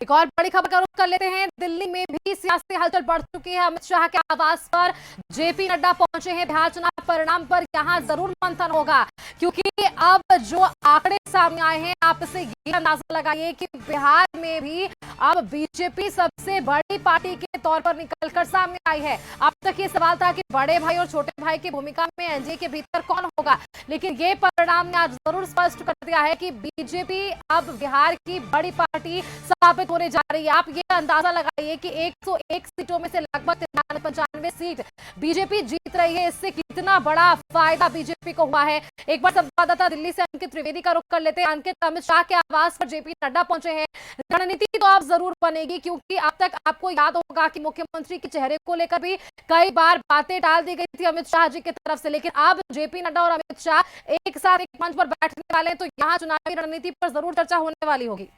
एक और बड़ी खबर का रुख कर लेते हैं। दिल्ली में भी सियासी हलचल बढ़ चुकी है। अमित शाह के आवास पर जेपी नड्डा पहुंचे हैं। बिहार चुनाव परिणाम पर यहां जरूर मंथन होगा, क्योंकि अब जो आंकड़े सामने आए हैं, आप इससे ये अंदाजा लगाइए कि बिहार में भी अब बीजेपी सबसे बड़ी पार्टी के तौर पर निकलकर सामने आई है। अब तक ये सवाल था कि बड़े भाई और छोटे भाई की भूमिका में एनडीए के भीतर कौन होगा, लेकिन ये परिणाम ने आज जरूर स्पष्ट कर दिया है कि बीजेपी अब बिहार की बड़ी पार्टी साबित होने जा रही है। आप ये अंदाजा लगाइए कि 101 सीटों में से लगभग 95 सीट बीजेपी जीत रही है। इससे कितना बड़ा फायदा बीजेपी को हुआ है। एक बार संवाददाता दिल्ली से अंकित त्रिवेदी का रुख कर लेते हैं। अंकित, अमित शाह के आवास पर जेपी नड्डा पहुंचे हैं। रणनीति तो आप जरूर बनेगी, क्योंकि अब तक आपको याद होगा कि मुख्यमंत्री के चेहरे को लेकर भी कई बार बातें टाल दी गई थी अमित शाह जी की तरफ से, लेकिन अब जेपी नड्डा और अमित शाह एक साथ एक मंच पर बैठने वाले हैं, तो यहाँ चुनावी रणनीति पर जरूर चर्चा होने वाली होगी।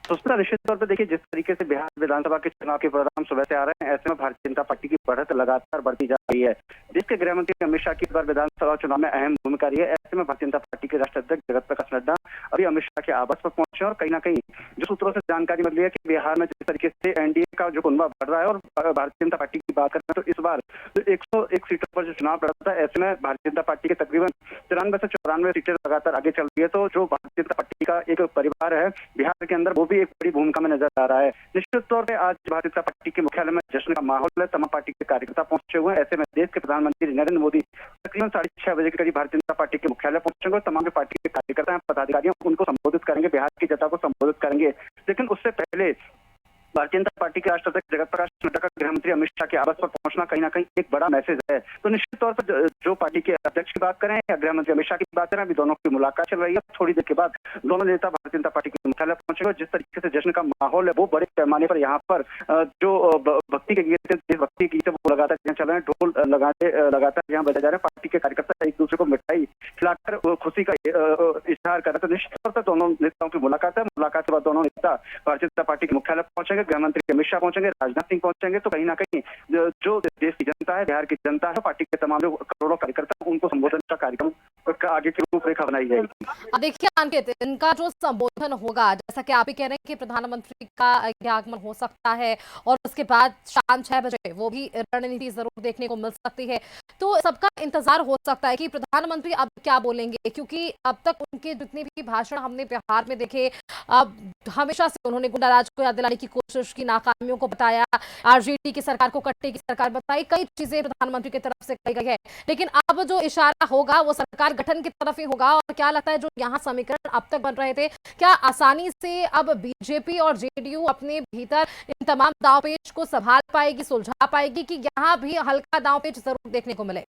सुष्मिता, निश्चित तौर पर देखिए, जिस तरीके से बिहार विधानसभा के चुनाव के परिणाम सुबह से आ रहे हैं, ऐसे में भारतीय जनता पार्टी की बढ़त लगातार बढ़ती जा रही है। देश के गृह मंत्री अमित शाह की इस बार विधानसभा चुनाव में अहम भूमिका रही है। ऐसे में भारतीय जनता पार्टी के राष्ट्रीय अध्यक्ष जगत प्रकाश नड्डा अभी अमित शाह के आवास पर पहुंचे और कहीं ना कहीं जो सूत्रों से जानकारी मिल रही है कि बिहार में जिस तरीके से एनडीए का जो कुनबा बढ़ रहा है और भारतीय जनता पार्टी की बात करें तो इस बार 101 सीटों पर जो चुनाव लड़ा था, ऐसे में भारतीय जनता पार्टी के तकरीबन 93 से 94 सीटें लगातार आगे चल रही है। तो जो भारतीय जनता पार्टी का एक परिवार है बिहार के अंदर, वो भी एक बड़ी भूमिका में नजर आ रहा है। निश्चित तौर पर आज भारतीय जनता पार्टी के मुख्यालय में जश्न का माहौल है। तमाम पार्टी के कार्यकर्ता पहुंचे हुए हैं। ऐसे में देश के प्रधानमंत्री नरेंद्र मोदी तकरीबन 6:30 बजे के करीब भारतीय जनता पार्टी के मुख्यालय पहुंचेंगे और तमाम जो पार्टी के कार्यकर्ता हैं, पदाधिकारी हैं, उनको संबोधित करेंगे, बिहार की जनता को संबोधित करेंगे। लेकिन उससे पहले भारतीय जनता पार्टी के राष्ट्रीय अध्यक्ष जगत प्रकाश नड्डा का गृह मंत्री अमित शाह के आवास पर पहुंचना कहीं ना कहीं एक बड़ा मैसेज है। तो निश्चित तौर पर जो पार्टी के अध्यक्ष की बात करें या गृह मंत्री अमित शाह की बात करें, अभी दोनों की मुलाकात चल रही है। थोड़ी देर के बाद दोनों नेता भारतीय जनता पार्टी के मुख्यालय पहुंचेंगे। जिस तरीके से जश्न का माहौल है, वो बड़े पैमाने पर यहाँ पर जो भक्ति के गीत, देशभक्ति के गीत वो लगातार यहाँ चल रहे हैं, ढोल लगातार यहाँ बजाए जा रहे हैं। पार्टी के कार्यकर्ता एक दूसरे को मिठाई खिलाकर खुशी का इजहार कर रहे हैं। तो निश्चित तौर पर दोनों नेताओं की मुलाकात है। मुलाकात के बाद दोनों नेता भारतीय जनता पार्टी के मुख्यालय पहुंचेंगे, गृह मंत्री अमित शाह पहुंचेंगे, राजनाथ सिंह पहुंचेंगे। तो कहीं ना कहीं जो देश की जनता है, बिहार की जनता है, पार्टी के तमाम जो करोड़ों कार्यकर्ता, उनको संबोधन का कार्यक्रम का आगे की रूपरेखा बनाई जाएगी। देखिए अंकित, इनका जो संबोधन होगा, जैसा कि आप ही कह रहे हैं कि प्रधानमंत्री का आगमन हो सकता है और उसके बाद शाम 6 बजे वो भी रणनीति जरूर देखने को मिल सकती है। तो सबका इंतजार हो सकता है कि प्रधानमंत्री अब क्या बोलेंगे, क्योंकि अब तक उनके जितने भी भाषण हमने बिहार में देखे, अब हमेशा से उन्होंने गुंडाराज को याद दिलाने की कोशिश की, नाकामियों को बताया, आरजेडी की सरकार को कट्टे की सरकार बताई, कई चीजें प्रधानमंत्री की तरफ से कही गई है। लेकिन अब जो इशारा होगा वो सरकार गठन की तरफ ही होगा। और क्या लगता है, जो यहाँ समीकरण अब तक बन रहे थे, क्या आसानी से अब बीजेपी और जेडीयू अपने भीतर इन तमाम दांवपेच को संभाल पाएगी, सुलझा पाएगी, कि यहाँ भी हल्का दांवपेच जरूर देखने को मिले?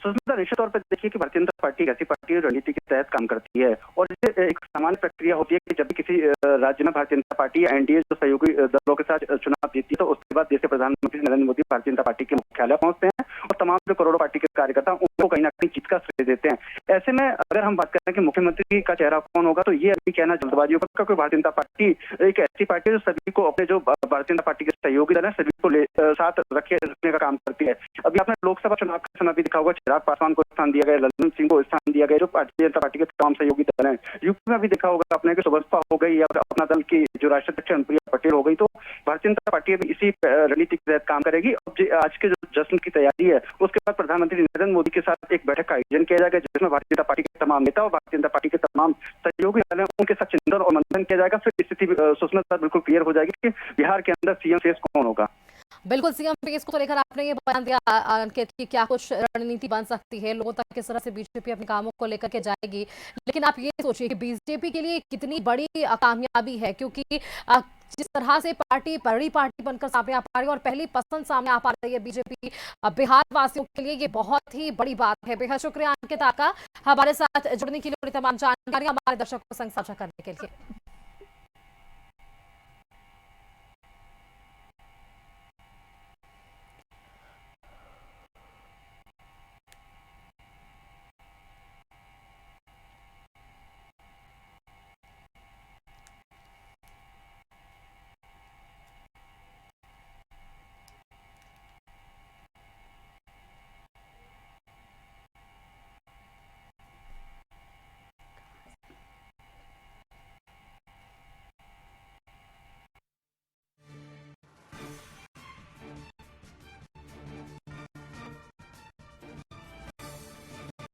सुष्मिता, निश्चित तौर पर देखिए कि भारतीय जनता पार्टी एक ऐसी पार्टी है रणनीति के तहत काम करती है और जैसे एक सामान्य प्रक्रिया होती है कि जब भी किसी राज्य में भारतीय जनता पार्टी या एनडीए जो सहयोगी दलों के साथ चुनाव जीतती है, तो उसके बाद देश के प्रधानमंत्री नरेंद्र मोदी भारतीय जनता पार्टी के मुख्यालय पहुंचते हैं और तमाम जो करोड़ों पार्टी के कार्यकर्ता उनको कहीं ना कहीं जीत का श्रेय देते हैं। ऐसे में अगर हम बात करें कि मुख्यमंत्री का चेहरा कौन होगा, तो ये अभी कहना जल्दबाजी होगा, क्योंकि भारतीय जनता पार्टी एक ऐसी पार्टी है जो सभी को अपने जो भारतीय जनता पार्टी के सहयोगी दल है, सभी को साथ रखने का काम करती है। अभी आपने लोकसभा चुनाव का समय भी दिखा होगा, चिराग पासवान को स्थान दिया गया, ललन सिंह को स्थान दिया गया, जो भारतीय जनता पार्टी के तमाम सहयोगी दल हैं। यूपी में भी देखा होगा आपने कि सुबसपा हो गई या अपना दल की जो राष्ट्रीय अध्यक्ष अनुप्रिया पटेल हो गई। तो भारतीय जनता पार्टी अभी इसी रणनीति के तहत काम करेगी। आज के जो जश्न की तैयारी है, उसके बाद प्रधानमंत्री नरेंद्र मोदी के साथ एक बैठक का आयोजन किया जाएगा, जिसमें भारतीय जनता पार्टी के तमाम नेता और भारतीय जनता पार्टी के तमाम सहयोगी दल हैं, उनके साथ चिंतन और मंथन किया जाएगा। फिर स्थिति सुष्मिता बिल्कुल क्लियर हो जाएगी कि बिहार के अंदर सीएम फेस कौन होगा। बिल्कुल, सीएम फेस को लेकर आपने ये बयान दिया अंकित कि क्या कुछ रणनीति बन सकती है, लोगों तक किस तरह से बीजेपी अपने कामों को लेकर के जाएगी। लेकिन आप ये सोचिए कि बीजेपी के लिए कितनी बड़ी कामयाबी है, क्योंकि जिस तरह से पार्टी बड़ी पार्टी बनकर सामने आ पा रही है और पहली पसंद सामने आ पा रही है बीजेपी, बिहार वासियों के लिए ये बहुत ही बड़ी बात है। बेहद शुक्रिया अंकित आपका हमारे साथ जुड़ने के लिए और तमाम जानकारी हमारे दर्शकों संग साझा करने के लिए।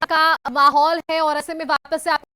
का माहौल है और ऐसे में वापस से आप